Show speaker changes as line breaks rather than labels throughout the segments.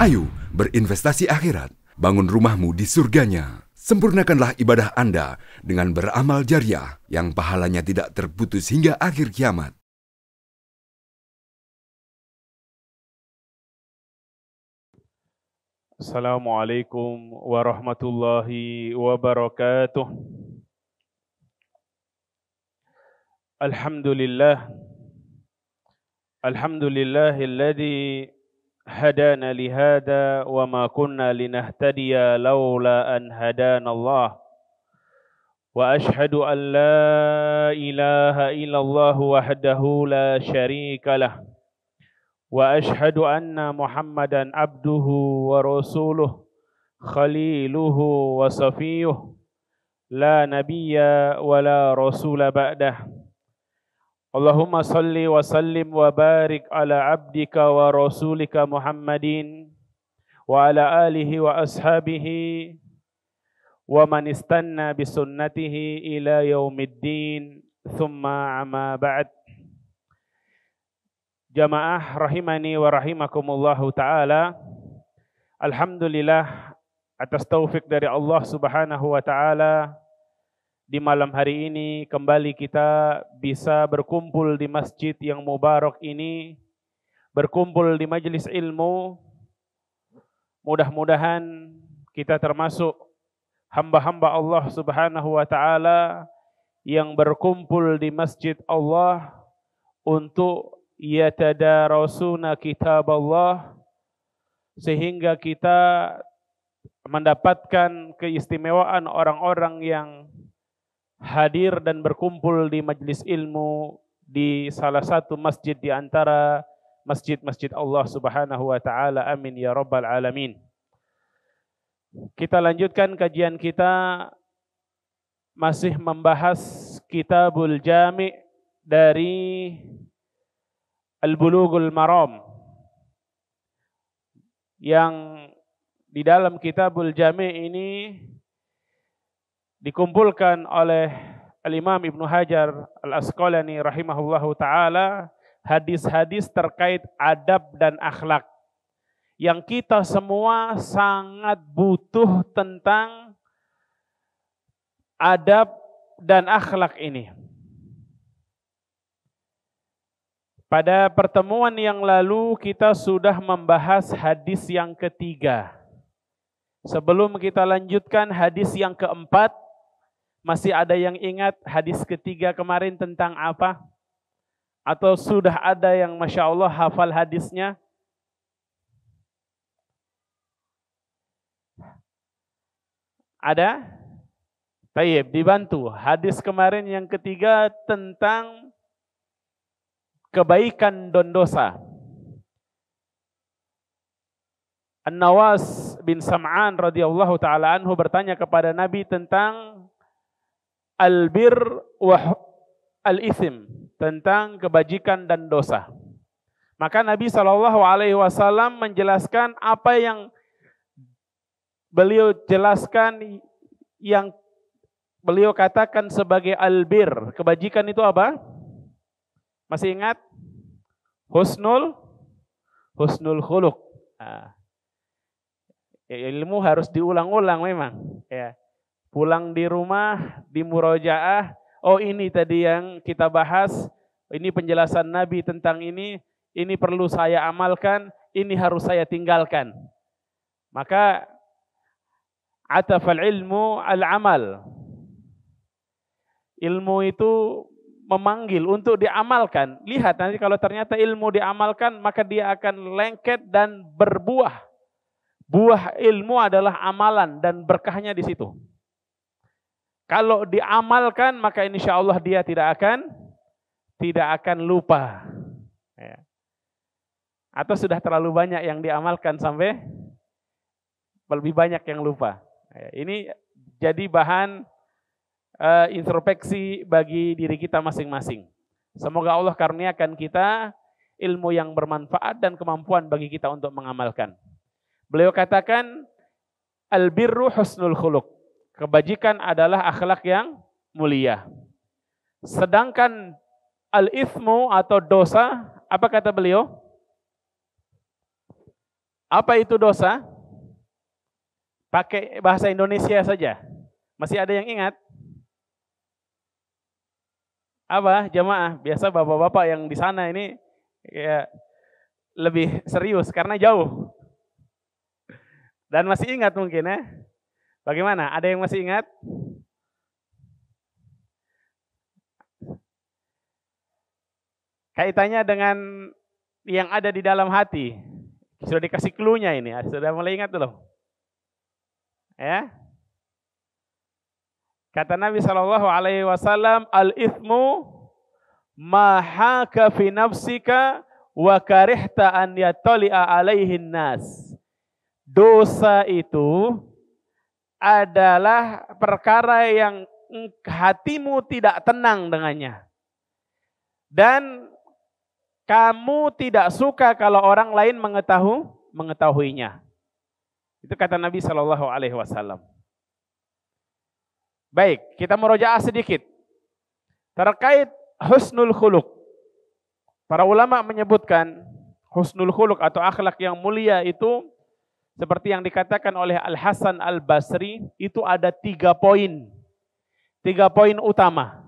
Ayo berinvestasi akhirat, bangun rumahmu di surganya. Sempurnakanlah ibadah Anda dengan beramal jariah yang pahalanya tidak terputus hingga akhir kiamat.
Assalamualaikum warahmatullahi wabarakatuh. Alhamdulillah. Alhamdulillahilladzi hadana lihada wa ma kunna linahtadiya laula an hadana Allah. Wa ashhadu an la ilaha illallah wahdahu la syarika lah. Wa ashhadu anna Muhammadan abduhu wa rasuluh khaliluhu wa safiyuh la nabiyya wa la rasula ba'dah. Allahumma salli wa sallim wa barik ala abdika wa rasulika Muhammadin wa ala alihi wa ashabihi wa man istanna bisunnatihi ila yaumiddin thumma amma ba'd. Jamaah rahimani wa rahimakumullahu ta'ala. Alhamdulillah atas taufik dari Allah subhanahu wa ta'ala, di malam hari ini kembali kita bisa berkumpul di masjid yang mubarak ini, berkumpul di majelis ilmu. Mudah-mudahan kita termasuk hamba-hamba Allah subhanahu wa ta'ala yang berkumpul di masjid Allah untuk yatadarasuna kitab Allah, sehingga kita mendapatkan keistimewaan orang-orang yang hadir dan berkumpul di majelis ilmu di salah satu masjid di antara masjid-masjid Allah subhanahu wa ta'ala. Amin ya rabbal alamin. Kita lanjutkan kajian kita, masih membahas Kitabul Jami' dari Al-Bulughul Maram, yang di dalam Kitabul Jami' ini dikumpulkan oleh Al-Imam Ibnu Hajar Al-Asqalani rahimahullahu ta'ala hadis-hadis terkait adab dan akhlak, yang kita semua sangat butuh tentang adab dan akhlak ini. Pada pertemuan yang lalu kita sudah membahas hadis yang ketiga. Sebelum kita lanjutkan hadis yang keempat, masih ada yang ingat hadis ketiga kemarin tentang apa? Atau sudah ada yang Masya Allah hafal hadisnya? Ada? Tayyib, dibantu. Hadis kemarin yang ketiga tentang kebaikan dan dosa. An-Nawas bin Sam'an radhiyallahu ta'ala anhu bertanya kepada Nabi tentang al-bir wa al-ithm, tentang kebajikan dan dosa. Maka Nabi SAW menjelaskan apa yang beliau jelaskan, yang beliau katakan sebagai al-bir. Kebajikan itu apa? Masih ingat? Husnul khuluq. Ilmu harus diulang-ulang memang. Ya. Pulang di rumah, di murojaah, oh ini tadi yang kita bahas, ini penjelasan Nabi tentang ini perlu saya amalkan, ini harus saya tinggalkan. Maka atafal ilmu al-amal. Ilmu itu memanggil untuk diamalkan. Lihat nanti kalau ternyata ilmu diamalkan, maka dia akan lengket dan berbuah. Buah ilmu adalah amalan dan berkahnya di situ. Kalau diamalkan, maka insya Allah dia tidak akan lupa. Ya. Atau sudah terlalu banyak yang diamalkan sampai lebih banyak yang lupa. Ya. Ini jadi bahan introspeksi bagi diri kita masing-masing. Semoga Allah karuniakan kita ilmu yang bermanfaat dan kemampuan bagi kita untuk mengamalkan. Beliau katakan al-birru husnul khuluq. Kebajikan adalah akhlak yang mulia. Sedangkan al-ithmu atau dosa, apa kata beliau? Apa itu dosa? Pakai bahasa Indonesia saja. Masih ada yang ingat? Apa jamaah? Biasa bapak-bapak yang di sana ini ya lebih serius karena jauh. Dan masih ingat mungkin ya. Bagaimana? Ada yang masih ingat? Kaitannya dengan yang ada di dalam hati. Sudah dikasih clue-nya ini. Sudah mulai ingat belum? Ya. Kata Nabi SAW, al-ithmu ma haka fi nafsika wa karihta an yattali'a alaihin nas. Dosa itu adalah perkara yang hatimu tidak tenang dengannya. Dan kamu tidak suka kalau orang lain mengetahuinya. Itu kata Nabi SAW. Baik, kita merojaah sedikit. Terkait husnul khuluq. Para ulama menyebutkan husnul khuluq atau akhlak yang mulia itu seperti yang dikatakan oleh Al-Hasan Al-Basri, itu ada 3 poin. 3 poin utama.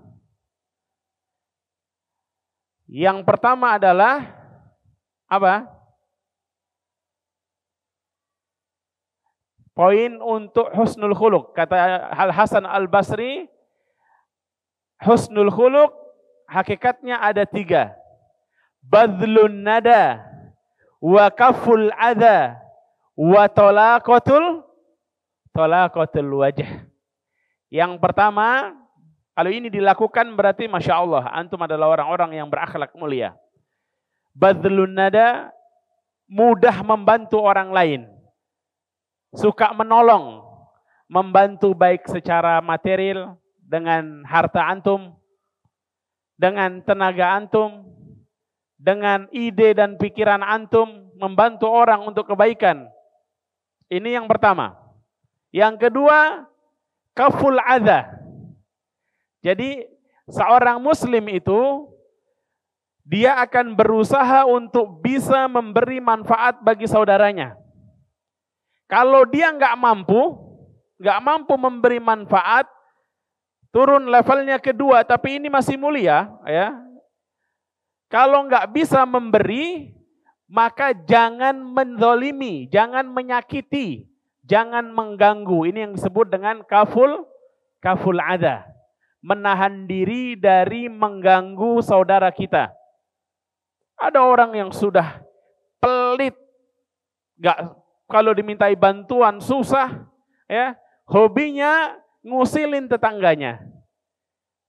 Yang pertama adalah apa? Poin untuk husnul khuluq. Kata Al-Hasan Al-Basri, husnul khuluq hakikatnya ada 3. Badlun nada, wa kaful adha, wa talaqatul wajh. Yang pertama, kalau ini dilakukan berarti Masya Allah, antum adalah orang-orang yang berakhlak mulia. Badlun nada, mudah membantu orang lain. Suka menolong, membantu baik secara material, dengan harta antum, dengan tenaga antum, dengan ide dan pikiran antum, membantu orang untuk kebaikan. Ini yang pertama. Yang kedua, kaful adha. Jadi seorang muslim itu dia akan berusaha untuk bisa memberi manfaat bagi saudaranya. Kalau dia nggak mampu memberi manfaat, turun levelnya kedua, tapi ini masih mulia, ya. Kalau nggak bisa memberi, maka jangan menzalimi, jangan menyakiti, jangan mengganggu. Ini yang disebut dengan kaful adha. Menahan diri dari mengganggu saudara kita. Ada orang yang sudah pelit, kalau dimintai bantuan susah, ya, hobinya ngusilin tetangganya.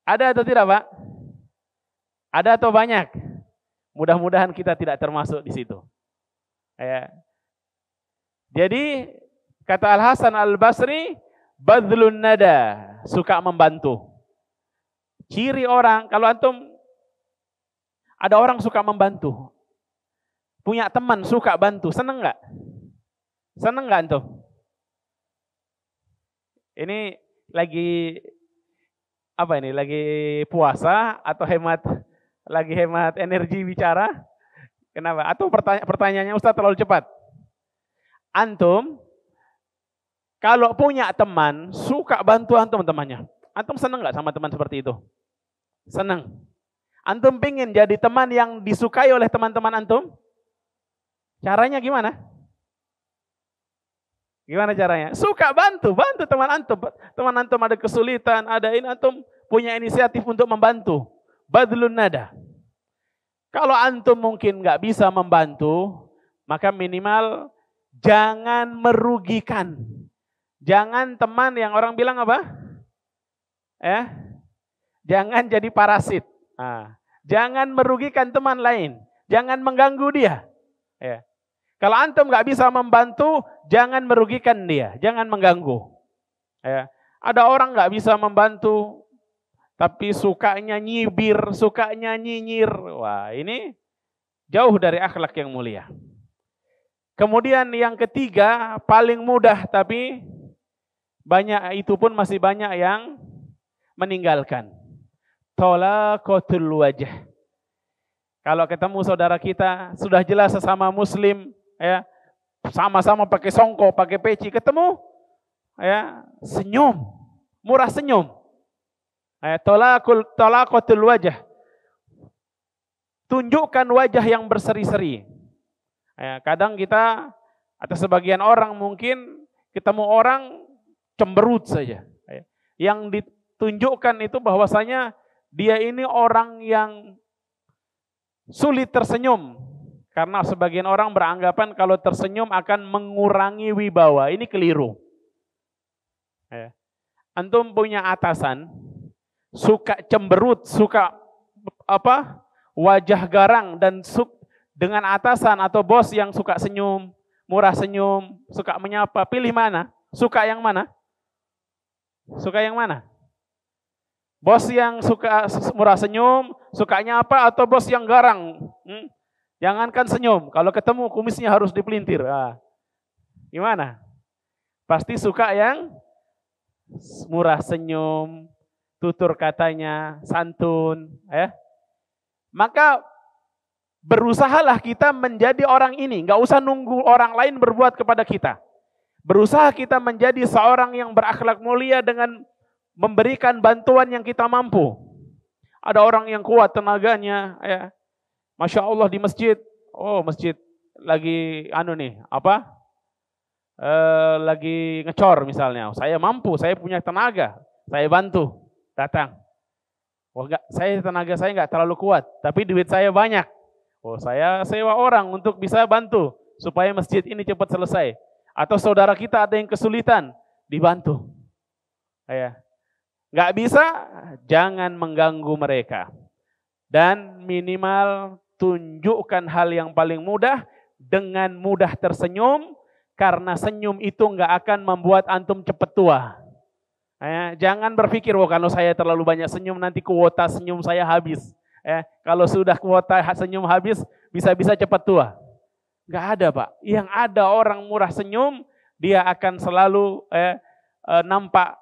Ada atau tidak, Pak? Ada atau banyak? Mudah-mudahan kita tidak termasuk di situ. Ya. Jadi kata Al-Hasan Al-Basri, badlun nada, suka membantu. Ciri orang, kalau antum ada orang suka membantu, punya teman suka bantu, seneng nggak? Seneng nggak antum? Ini lagi apa ini? Lagi puasa atau lagi hemat energi bicara? Kenapa? Atau pertanyaannya Ustaz terlalu cepat? Antum kalau punya teman suka bantuan teman-temannya, antum seneng nggak sama teman seperti itu? Senang. Antum pingin jadi teman yang disukai oleh teman-teman antum? Caranya gimana? Gimana caranya? Suka bantu teman antum. Teman antum ada kesulitan, ada ini, antum punya inisiatif untuk membantu. Badlun nada. Kalau antum mungkin nggak bisa membantu, maka minimal jangan merugikan. Jangan teman yang orang bilang apa? Jangan jadi parasit. Jangan merugikan teman lain. Jangan mengganggu dia. Ya. Kalau antum nggak bisa membantu, jangan merugikan dia. Jangan mengganggu. Ya. Ada orang nggak bisa membantu, tapi sukanya nyibir, sukanya nyinyir. Wah, ini jauh dari akhlak yang mulia. Kemudian yang ketiga, paling mudah tapi banyak, itu pun masih banyak yang meninggalkan. Talaqatul wajh. Kalau ketemu saudara kita, sudah jelas sesama muslim, ya, sama-sama pakai songkok, pakai peci, ketemu ya senyum, murah senyum. Talaqatul wajah. Tunjukkan wajah yang berseri-seri. Kadang kita atau sebagian orang mungkin ketemu orang cemberut saja. Yang ditunjukkan itu bahwasanya dia ini orang yang sulit tersenyum. Karena sebagian orang beranggapan kalau tersenyum akan mengurangi wibawa. Ini keliru. Antum punya atasan, suka cemberut, suka wajah garang, dan dengan atasan atau bos yang suka senyum, murah senyum, suka menyapa, pilih mana? Suka yang mana? Suka yang mana? Bos yang suka murah senyum, sukanya apa, atau bos yang garang? Jangankan senyum, kalau ketemu kumisnya harus dipelintir. Gimana? Pasti suka yang murah senyum, tutur katanya santun. Maka berusahalah kita menjadi orang ini. Nggak usah nunggu orang lain berbuat kepada kita. Berusaha kita menjadi seorang yang berakhlak mulia dengan memberikan bantuan yang kita mampu. Ada orang yang kuat tenaganya, Masya Allah di masjid, masjid lagi lagi ngecor misalnya, saya mampu, saya punya tenaga, saya bantu, datang. Tenaga saya nggak terlalu kuat, tapi duit saya banyak. Saya sewa orang untuk bisa bantu supaya masjid ini cepat selesai. Atau saudara kita ada yang kesulitan, dibantu. Nggak bisa, jangan mengganggu mereka. Dan minimal tunjukkan hal yang paling mudah, dengan mudah tersenyum, karena senyum itu nggak akan membuat antum cepat tua. Jangan berpikir, kalau saya terlalu banyak senyum nanti kuota senyum saya habis. Kalau sudah kuota senyum habis, bisa-bisa cepat tua. Nggak ada, Pak. Yang ada orang murah senyum, dia akan selalu nampak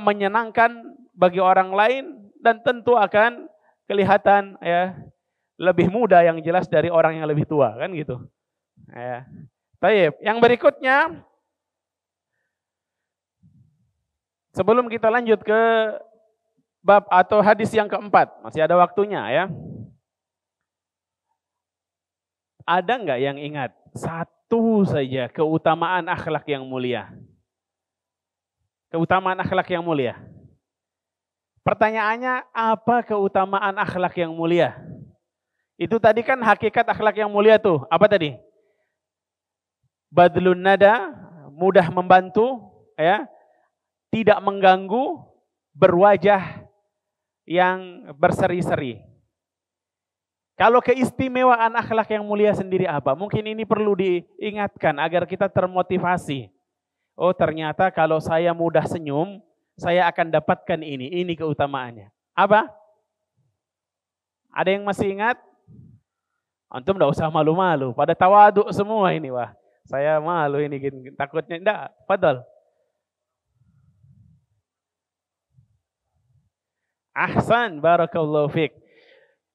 menyenangkan bagi orang lain, dan tentu akan kelihatan lebih muda yang jelas dari orang yang lebih tua, kan gitu. Baik, yang berikutnya, sebelum kita lanjut ke bab atau hadis yang keempat, masih ada waktunya ya. Ada nggak yang ingat satu saja keutamaan akhlak yang mulia? Keutamaan akhlak yang mulia. Pertanyaannya, apa keutamaan akhlak yang mulia? Itu tadi kan hakikat akhlak yang mulia tuh. Apa tadi? Badlun nada, mudah membantu, tidak mengganggu, berwajah yang berseri-seri. Kalau keistimewaan akhlak yang mulia sendiri apa? Mungkin ini perlu diingatkan agar kita termotivasi. Ternyata kalau saya mudah senyum, saya akan dapatkan ini keutamaannya. Apa? Ada yang masih ingat? Antum enggak usah malu-malu, pada tawaduk semua ini, wah. Saya malu ini, takutnya enggak. Fadhal. Ahsan, barakallahu fiik.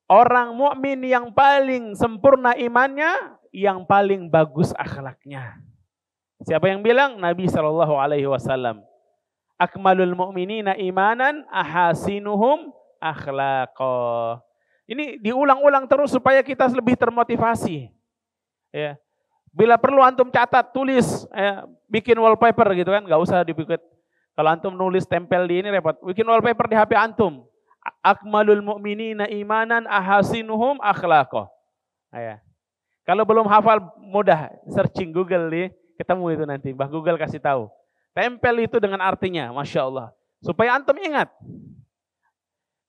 Orang mukmin yang paling sempurna imannya, yang paling bagus akhlaknya. Siapa yang bilang? Nabi SAW. Akmalul mu'minina imanan ahasinuhum akhlaqa. Ini diulang-ulang terus supaya kita lebih termotivasi. Bila perlu antum catat, tulis, bikin wallpaper gitu kan, nggak usah dibikin. Kalau antum nulis tempel di ini repot. Bikin wallpaper di HP antum. Akmalul mu'minina imanan ahasinuhum akhlaqa. Kalau belum hafal, mudah searching Google nih, ketemu itu nanti. Mbah Google kasih tahu. Tempel itu dengan artinya, Masya Allah. Supaya antum ingat.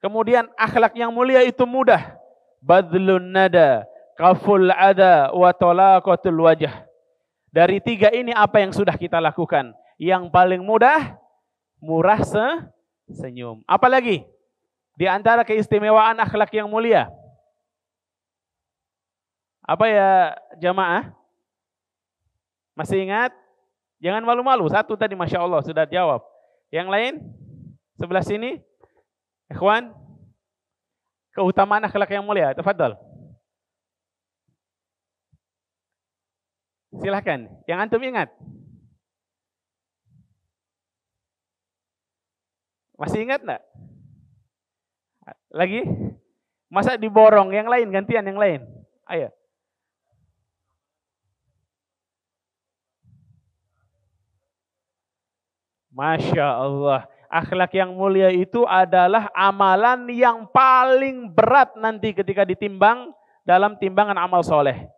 Kemudian akhlak yang mulia itu mudah. Badlun nada, kaful ada, wa talaqatul wajah. Dari tiga ini apa yang sudah kita lakukan? Yang paling mudah, murah senyum. Apalagi? Di antara keistimewaan akhlak yang mulia. Apa ya jamaah? Masih ingat? Jangan malu-malu. Satu tadi Masya Allah sudah jawab. Yang lain? Sebelah sini? Ikhwan? Keutamaan akhlak yang mulia. Tafadhal. Silahkan, yang antum ingat. Masih ingat enggak? Lagi? Masa diborong yang lain, gantian yang lain. Ayo. Masya Allah. Akhlak yang mulia itu adalah amalan yang paling berat nanti ketika ditimbang dalam timbangan amal soleh.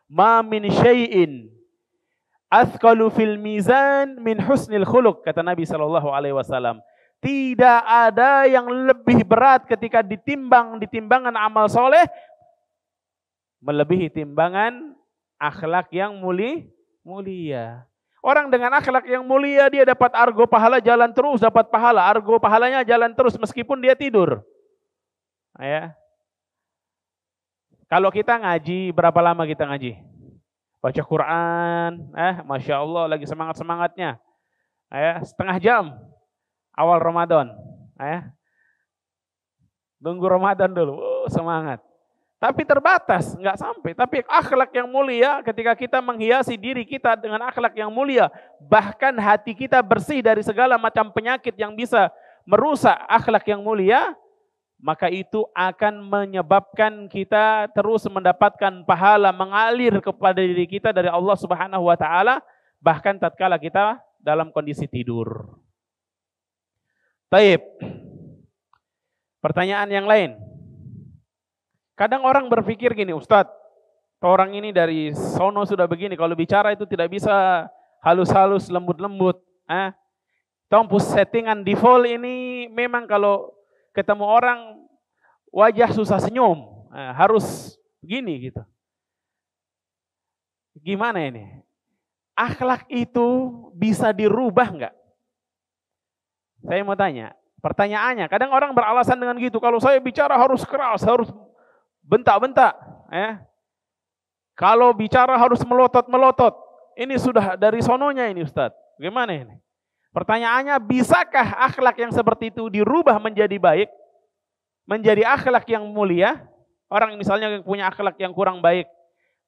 Ma min syai'in athqalu fil mizan min husnil khuluq, kata Nabi SAW. Tidak ada yang lebih berat ketika ditimbang di timbangan amal soleh melebihi timbangan akhlak yang mulia. Orang dengan akhlak yang mulia dia dapat argo pahala jalan terus, dapat pahala, argo pahalanya jalan terus meskipun dia tidur. Ya. Kalau kita ngaji, berapa lama kita ngaji? Baca Quran, Masya Allah lagi semangat-semangatnya. Setengah jam awal Ramadan. Tunggu Ramadan dulu, semangat. Tapi terbatas, nggak sampai. Tapi akhlak yang mulia ketika kita menghiasi diri kita dengan akhlak yang mulia, bahkan hati kita bersih dari segala macam penyakit yang bisa merusak akhlak yang mulia, maka itu akan menyebabkan kita terus mendapatkan pahala mengalir kepada diri kita dari Allah Subhanahu wa taala, bahkan tatkala kita dalam kondisi tidur. Taib. Pertanyaan yang lain. Kadang orang berpikir gini, Ustadz, orang ini dari sono sudah begini, kalau bicara itu tidak bisa halus-halus, lembut-lembut. Tempus settingan default ini memang kalau ketemu orang wajah susah senyum, harus begini gitu. Gimana ini? Akhlak itu bisa dirubah enggak? Saya mau tanya, pertanyaannya, kadang orang beralasan dengan gitu, kalau saya bicara harus keras, harus bentak-bentak. Kalau bicara harus melotot-melotot. Ini sudah dari sononya ini Ustadz. Gimana ini? Pertanyaannya, bisakah akhlak yang seperti itu dirubah menjadi baik? Menjadi akhlak yang mulia? Orang misalnya yang punya akhlak yang kurang baik.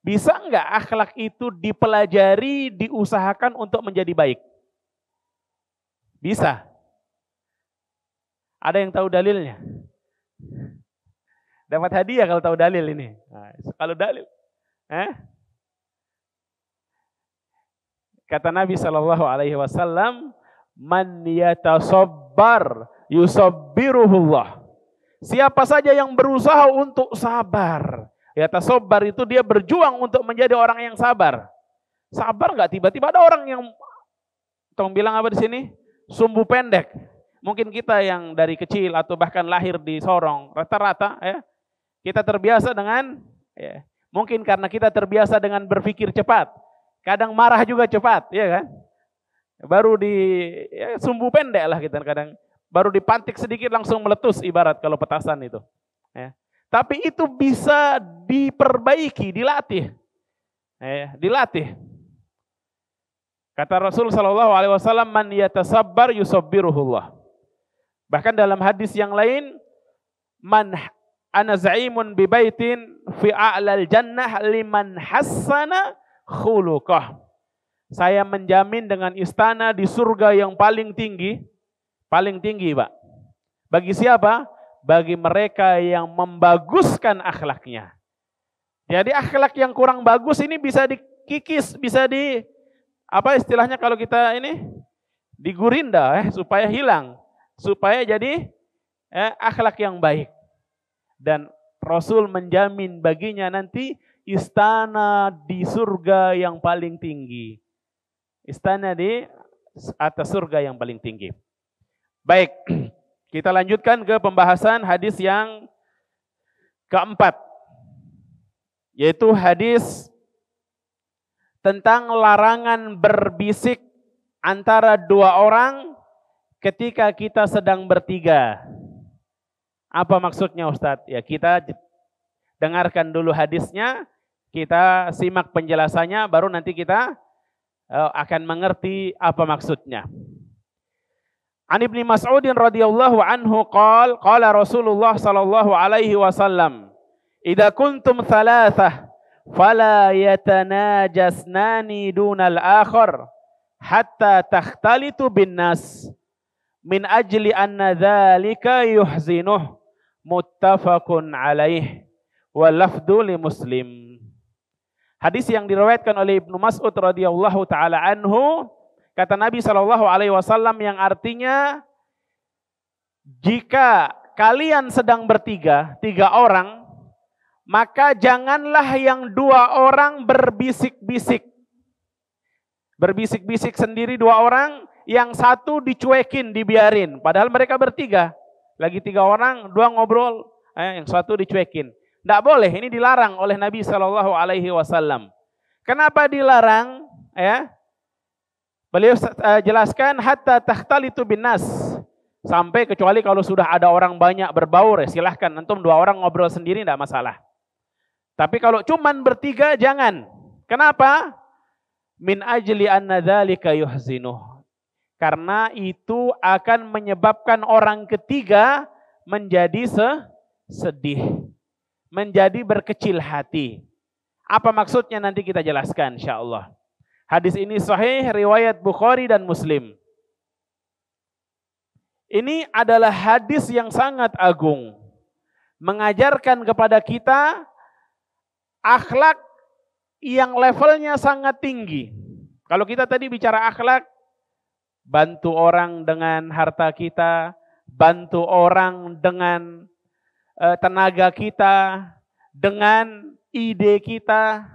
Bisa enggak akhlak itu dipelajari, diusahakan untuk menjadi baik? Bisa. Ada yang tahu dalilnya? Dapat hadiah kalau tahu dalil ini. Nah, kalau dalil, kata Nabi SAW, man yatasabbar yusabbiruhullah. Siapa saja yang berusaha untuk sabar. Yatasabbar itu dia berjuang untuk menjadi orang yang sabar. Sabar nggak tiba-tiba ada orang yang, tolong bilang apa di sini? Sumbu pendek. Mungkin kita yang dari kecil atau bahkan lahir di Sorong, rata-rata kita terbiasa dengan, mungkin karena kita terbiasa dengan berpikir cepat, kadang marah juga cepat, ya kan? Baru sumbu pendek lah kita kadang, baru dipantik sedikit langsung meletus ibarat kalau petasan itu. Tapi itu bisa diperbaiki, dilatih, dilatih. Kata Rasul SAW, man yatasabbar yusabbiruhullah. Bahkan dalam hadis yang lain, man ana za'imun bi baitin fi a'lal jannah liman hassana khuluqah. Saya menjamin dengan istana di surga yang paling tinggi, Pak. Bagi siapa? Bagi mereka yang membaguskan akhlaknya. Jadi akhlak yang kurang bagus ini bisa dikikis, bisa apa istilahnya kalau kita ini digurinda supaya hilang, supaya jadi akhlak yang baik. Dan Rasul menjamin baginya nanti istana di surga yang paling tinggi. Istana di atas surga yang paling tinggi. Baik, kita lanjutkan ke pembahasan hadis yang keempat. Yaitu hadis tentang larangan berbisik antara dua orang ketika kita sedang bertiga. Apa maksudnya Ustadz? Ya kita dengarkan dulu hadisnya, kita simak penjelasannya, baru nanti kita akan mengerti apa maksudnya. An Ibnu Mas'udin radhiyallahu anhu qala Rasulullah sallallahu alaihi wasallam, "Idza kuntum thalathah fala yatanajasnani dunal akhar hatta takhtalitu bin nas min ajli anna dzalika yuhzinuh muttafaqun alaih wa lafdhu li Muslim. Hadis yang diriwayatkan oleh Ibnu Mas'ud radhiyallahu taala anhu, kata Nabi sallallahu alaihi wasallam yang artinya, jika kalian sedang bertiga, 3 orang, maka janganlah yang 2 orang berbisik-bisik. Berbisik-bisik sendiri 2 orang, yang 1 dicuekin, dibiarin. Padahal mereka bertiga. Lagi 3 orang, 2 ngobrol, yang 1 dicuekin. Tidak boleh, ini dilarang oleh Nabi Shallallahu Alaihi Wasallam. Kenapa dilarang? Beliau jelaskan hatta takhtalitu bin nas, sampai kecuali kalau sudah ada orang banyak berbaur, silahkan antum 2 orang ngobrol sendiri tidak masalah. Tapi kalau cuman bertiga jangan. Kenapa? Min ajli anna dzalika yuhzinuh. Karena itu akan menyebabkan orang ketiga menjadi sedih, menjadi berkecil hati. Apa maksudnya nanti kita jelaskan insyaallah. Hadis ini sahih riwayat Bukhari dan Muslim. Ini adalah hadis yang sangat agung, mengajarkan kepada kita akhlak yang levelnya sangat tinggi. Kalau kita tadi bicara akhlak, bantu orang dengan harta kita, bantu orang dengan tenaga kita, dengan ide kita.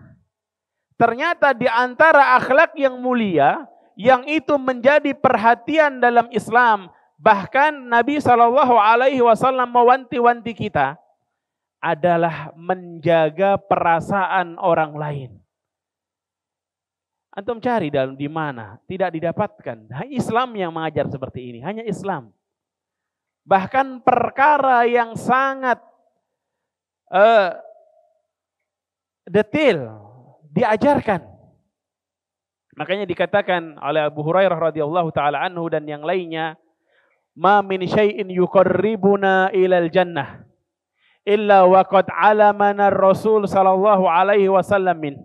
Ternyata di antara akhlak yang mulia, yang itu menjadi perhatian dalam Islam, bahkan Nabi SAW mewanti-wanti kita, adalah menjaga perasaan orang lain. Antum cari di mana, tidak didapatkan. Islam yang mengajar seperti ini, hanya Islam. Bahkan perkara yang sangat detail diajarkan. Makanya dikatakan oleh Abu Hurairah radhiyallahu taala anhu dan yang lainnya, ma min syai'in yuqarribuna ilal jannah illa waqad alamana Rasul sallallahu alaihi wasallam min.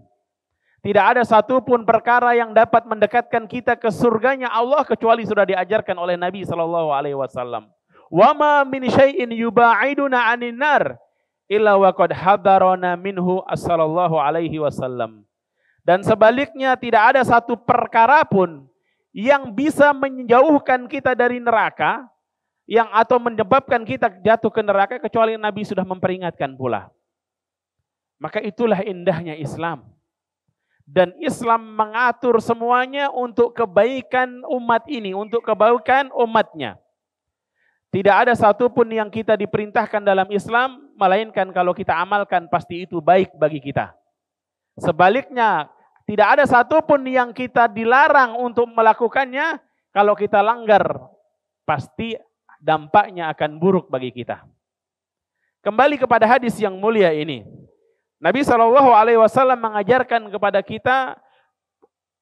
Tidak ada satupun perkara yang dapat mendekatkan kita ke surganya Allah kecuali sudah diajarkan oleh Nabi sallallahu alaihi wasallam. Wa ma min syai'in yuba'iduna 'anin nar illa waqad hadarana minhu sallallahu alaihi wasallam. Dan sebaliknya tidak ada satu perkara pun yang bisa menjauhkan kita dari neraka atau menyebabkan kita jatuh ke neraka kecuali Nabi sudah memperingatkan pula. Maka itulah indahnya Islam. Dan Islam mengatur semuanya untuk kebaikan umat ini, untuk kebaikan umatnya. Tidak ada satupun yang kita diperintahkan dalam Islam, melainkan kalau kita amalkan pasti itu baik bagi kita. Sebaliknya, tidak ada satupun yang kita dilarang untuk melakukannya, kalau kita langgar, pasti dampaknya akan buruk bagi kita. Kembali kepada hadis yang mulia ini. Nabi SAW mengajarkan kepada kita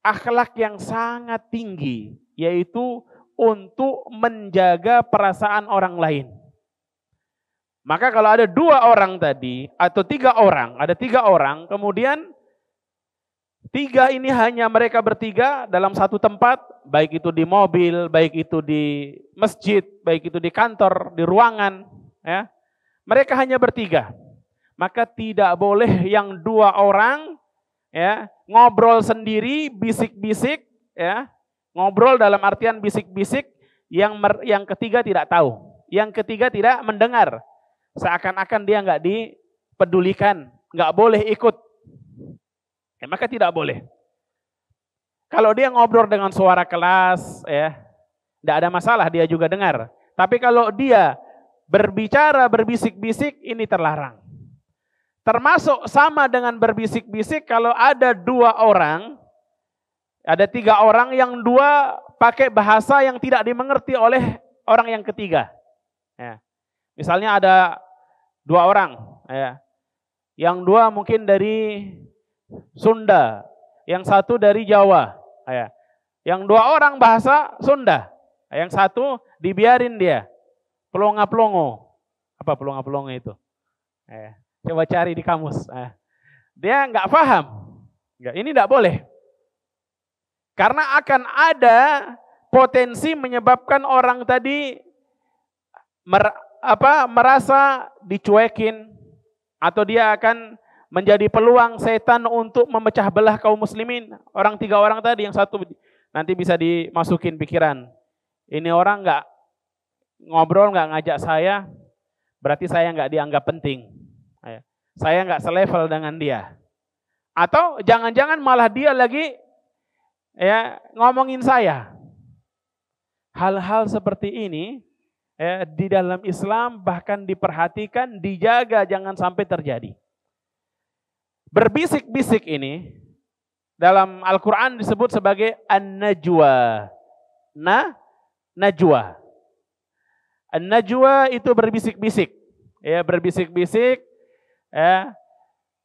akhlak yang sangat tinggi, yaitu untuk menjaga perasaan orang lain. Maka kalau ada 2 orang tadi, atau 3 orang, ada 3 orang, kemudian 3 ini hanya mereka bertiga dalam satu tempat, baik itu di mobil, baik itu di masjid, baik itu di kantor, di ruangan, ya. Mereka hanya bertiga. Maka tidak boleh yang 2 orang, ya, ngobrol sendiri, bisik-bisik, ya. Ngobrol dalam artian bisik-bisik, yang ketiga tidak tahu, yang ketiga tidak mendengar, seakan-akan dia nggak dipedulikan, nggak boleh ikut. Ya, maka tidak boleh. Kalau dia ngobrol dengan suara kelas, ya, tidak ada masalah, dia juga dengar. Tapi kalau dia berbicara berbisik-bisik, ini terlarang. Termasuk sama dengan berbisik-bisik kalau ada 2 orang. Ada 3 orang, yang 2 pakai bahasa yang tidak dimengerti oleh orang yang ketiga. Ya. Misalnya ada 2 orang, ya. Yang 2 mungkin dari Sunda, yang 1 dari Jawa. Ya. Yang 2 orang bahasa Sunda, yang 1 dibiarin dia. Pelonga-pelongo. Apa pelonga-pelongo itu? Ya. Coba cari di kamus. dia nggak paham. Ini tidak boleh. Karena akan ada potensi menyebabkan orang tadi merasa dicuekin, atau dia akan menjadi peluang setan untuk memecah belah kaum muslimin. Tiga orang tadi, yang satu nanti bisa dimasukin pikiran, ini orang nggak ngobrol, nggak ngajak saya, berarti saya nggak dianggap penting. Saya nggak selevel dengan dia. Atau jangan-jangan malah dia lagi ngomongin saya. Hal-hal seperti ini di dalam Islam bahkan diperhatikan, dijaga jangan sampai terjadi. Berbisik-bisik ini dalam Al-Quran disebut sebagai an-najwa. Najwa. An-najwa itu berbisik-bisik. Berbisik-bisik.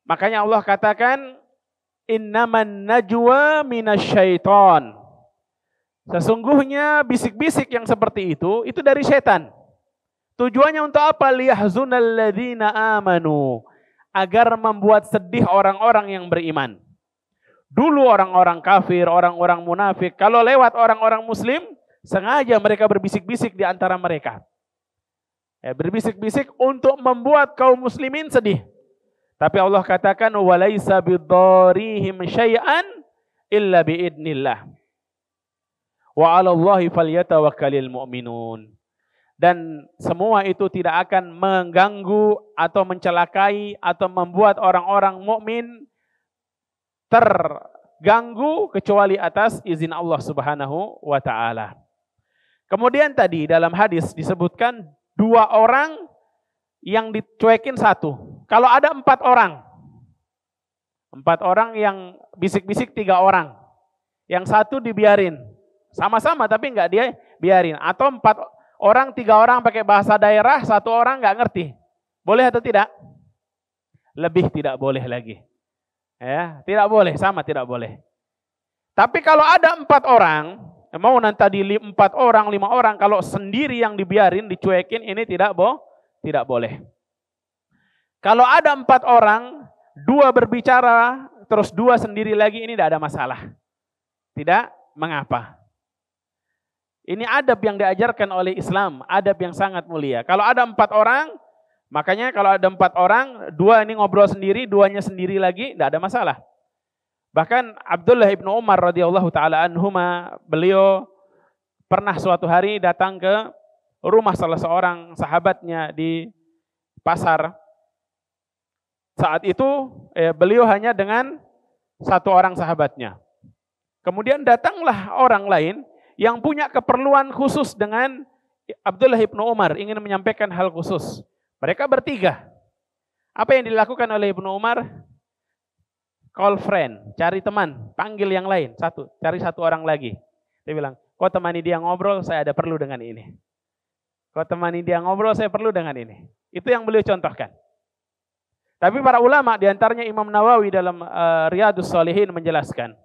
Makanya Allah katakan innaman najwa minasyaiton. Sesungguhnya bisik-bisik yang seperti itu dari setan. Tujuannya untuk apa? Liyahzunal ladzina amanu, agar membuat sedih orang-orang yang beriman. Dulu orang-orang kafir, orang-orang munafik, kalau lewat orang-orang muslim, sengaja mereka berbisik-bisik di antara mereka. Berbisik-bisik untuk membuat kaum muslimin sedih. Tapi Allah katakan walaisa bidarrihim syai'an illa biidnillah. Wa 'alallahi falyatawakkalul mu'minun. Dan semua itu tidak akan mengganggu atau mencelakai atau membuat orang-orang mukmin terganggu kecuali atas izin Allah Subhanahu wa taala. Kemudian tadi dalam hadis disebutkan 2 orang yang dicuekin 1. Kalau ada 4 orang. 4 orang yang bisik-bisik 3 orang. Yang 1 dibiarin. Sama-sama tapi enggak dia biarin. Atau 4 orang, 3 orang pakai bahasa daerah, 1 orang enggak ngerti. Boleh atau tidak? Lebih tidak boleh lagi. Tidak boleh, sama tidak boleh. Tapi kalau ada 4 orang, mau nanti tadi 4 orang, 5 orang, kalau sendiri yang dibiarin, dicuekin, ini tidak boleh. Kalau ada 4 orang, 2 berbicara, terus 2 sendiri lagi, ini tidak ada masalah. Tidak mengapa. Ini adab yang diajarkan oleh Islam, adab yang sangat mulia. Kalau ada 4 orang, makanya kalau ada 4 orang, 2 ini ngobrol sendiri, 2-nya sendiri lagi, tidak ada masalah. Bahkan Abdullah ibn Umar radhiyallahu taala anhuma, beliau pernah suatu hari datang ke rumah salah seorang sahabatnya di pasar. Saat itu beliau hanya dengan 1 orang sahabatnya. Kemudian datanglah orang lain yang punya keperluan khusus dengan Abdullah ibn Umar, ingin menyampaikan hal khusus. Mereka bertiga. Apa yang dilakukan oleh Ibnu Umar? Call friend, cari teman, panggil yang lain, cari 1 orang lagi. Dia bilang, kau temani dia ngobrol, saya ada perlu dengan ini. Kau temani dia ngobrol, saya perlu dengan ini. Itu yang beliau contohkan. Tapi para ulama, diantaranya Imam Nawawi dalam Riyadhus Shalihin menjelaskan,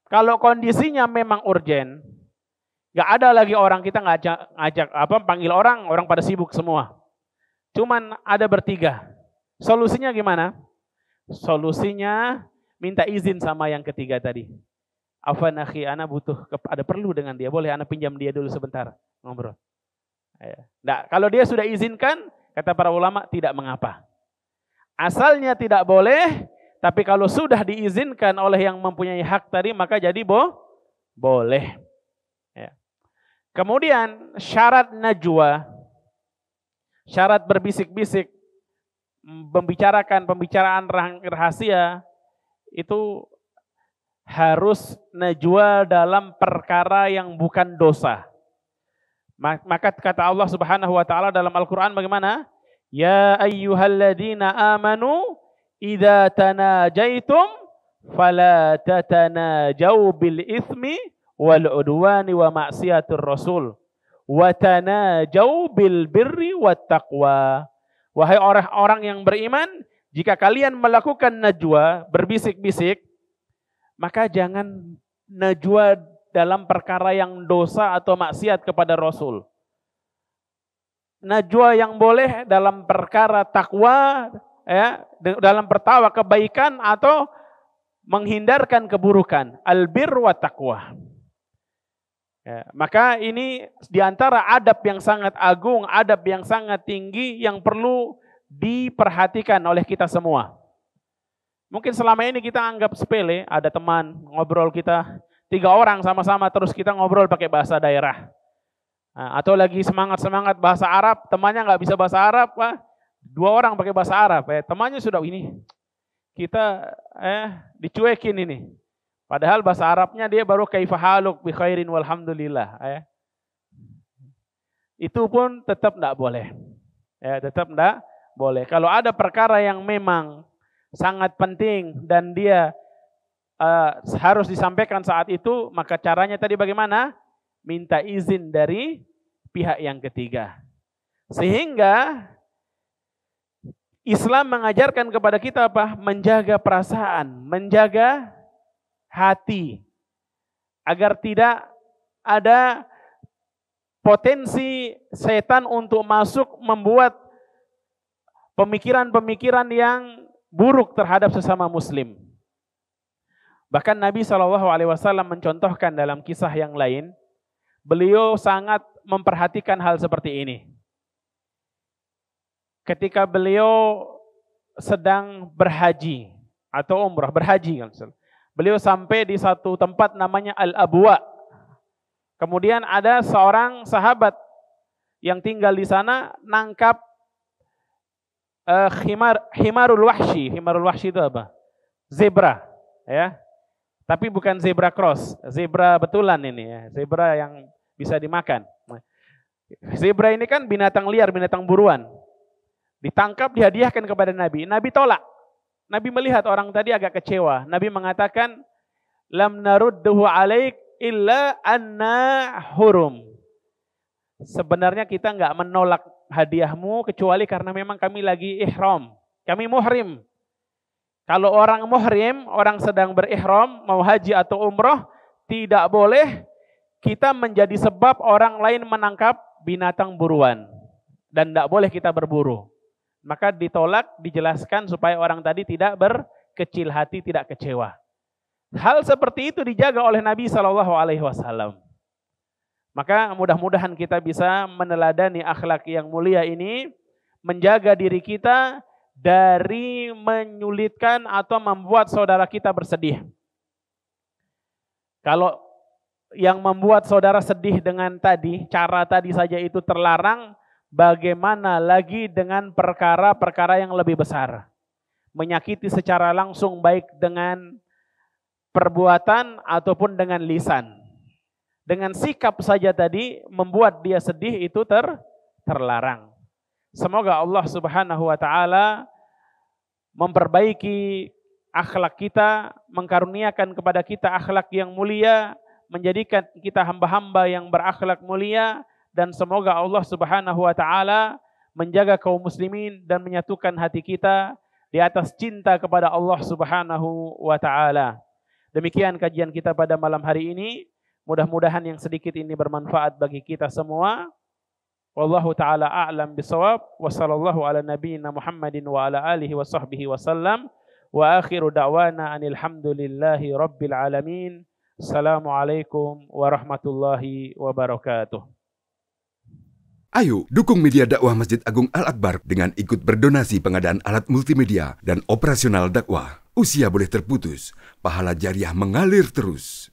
kalau kondisinya memang urgen, nggak ada lagi orang, kita ngajak panggil orang pada sibuk semua. Cuman ada bertiga. Solusinya gimana? Solusinya minta izin sama yang ketiga tadi. Afwan akhi, ana butuh, ada perlu dengan dia. Boleh ana pinjam dia dulu sebentar ngobrol. Nah, kalau dia sudah izinkan, kata para ulama tidak mengapa. Asalnya tidak boleh, tapi kalau sudah diizinkan oleh yang mempunyai hak tadi, maka jadi boleh. Kemudian syarat najwa, syarat berbisik-bisik, membicarakan pembicaraan rahasia, itu harus najwa dalam perkara yang bukan dosa. Maka kata Allah Subhanahu wa taala dalam Al-Qur'an bagaimana? Ya ayyuhalladzina amanu idza tanajaitum fala tatanajau bil itsmi wal udwani wa ma'siyatur rasul wa tanajau bil birri wat taqwa. Wahai orang-orang yang beriman, jika kalian melakukan najwa, berbisik-bisik, maka jangan najwa dalam perkara yang dosa atau maksiat kepada Rasul. Najwa yang boleh dalam perkara takwa, ya, dalam bertawa kebaikan atau menghindarkan keburukan. Albir wa taqwa. Ya, maka ini diantara adab yang sangat agung, adab yang sangat tinggi yang perlu diperhatikan oleh kita semua. Mungkin selama ini kita anggap sepele, ada teman ngobrol kita 3 orang sama-sama terus kita ngobrol pakai bahasa daerah. Nah, atau lagi semangat-semangat bahasa Arab, temannya nggak bisa bahasa Arab, 2 orang pakai bahasa Arab, temannya sudah ini kita dicuekin ini. Padahal bahasa Arabnya dia baru kaifahaluk bi khairin walhamdulillah. Itu pun tetap tidak boleh. Ya, tetap tidak boleh. Kalau ada perkara yang memang sangat penting dan dia harus disampaikan saat itu, maka caranya tadi bagaimana? Minta izin dari pihak yang ketiga. Sehingga Islam mengajarkan kepada kita apa? Menjaga perasaan, menjaga hati, agar tidak ada potensi setan untuk masuk membuat pemikiran-pemikiran yang buruk terhadap sesama muslim. Bahkan Nabi SAW mencontohkan dalam kisah yang lain, beliau sangat memperhatikan hal seperti ini. Ketika beliau sedang berhaji atau umrah, berhaji kan, beliau sampai di satu tempat namanya Al-Abwa. Kemudian ada seorang sahabat yang tinggal di sana nangkap himarul wahshi. Himarul wahshi itu apa? Zebra, ya. Tapi bukan zebra cross, zebra betulan ini ya, zebra yang bisa dimakan. Zebra ini kan binatang liar, binatang buruan. Ditangkap, dihadiahkan kepada Nabi. Nabi tolak. Nabi melihat orang tadi agak kecewa. Nabi mengatakan, lam narudduhu alaik illa anna hurum. Sebenarnya kita enggak menolak hadiahmu kecuali karena memang kami lagi ihram. Kami muhrim. Kalau orang muhrim, orang sedang berihram, mau haji atau umroh, tidak boleh kita menjadi sebab orang lain menangkap binatang buruan. Dan tidak boleh kita berburu. Maka ditolak, dijelaskan supaya orang tadi tidak berkecil hati, tidak kecewa. Hal seperti itu dijaga oleh Nabi SAW. Maka mudah-mudahan kita bisa meneladani akhlak yang mulia ini, menjaga diri kita dari menyulitkan atau membuat saudara kita bersedih. Kalau yang membuat saudara sedih dengan tadi, cara tadi saja itu terlarang, bagaimana lagi dengan perkara-perkara yang lebih besar. Menyakiti secara langsung baik dengan perbuatan ataupun dengan lisan. Dengan sikap saja tadi membuat dia sedih itu terlarang. Semoga Allah Subhanahu wa taala memperbaiki akhlak kita, mengkaruniakan kepada kita akhlak yang mulia, menjadikan kita hamba-hamba yang berakhlak mulia, dan semoga Allah Subhanahu wa taala menjaga kaum muslimin dan menyatukan hati kita di atas cinta kepada Allah Subhanahu wa taala. Demikian kajian kita pada malam hari ini. Mudah-mudahan yang sedikit ini bermanfaat bagi kita semua. Wallahu taala a'lam bisawab. Wa sallallahu ala nabiyyina Muhammadin wa ala alihi wa sahbihi wasallam. Wa akhiru da'wana anil hamdulillahi rabbil alamin. Assalamualaikum warahmatullahi wabarakatuh.
Ayo dukung media dakwah Masjid Agung Al-Akbar dengan ikut berdonasi pengadaan alat multimedia dan operasional dakwah. Usia boleh terputus, pahala jariah mengalir terus.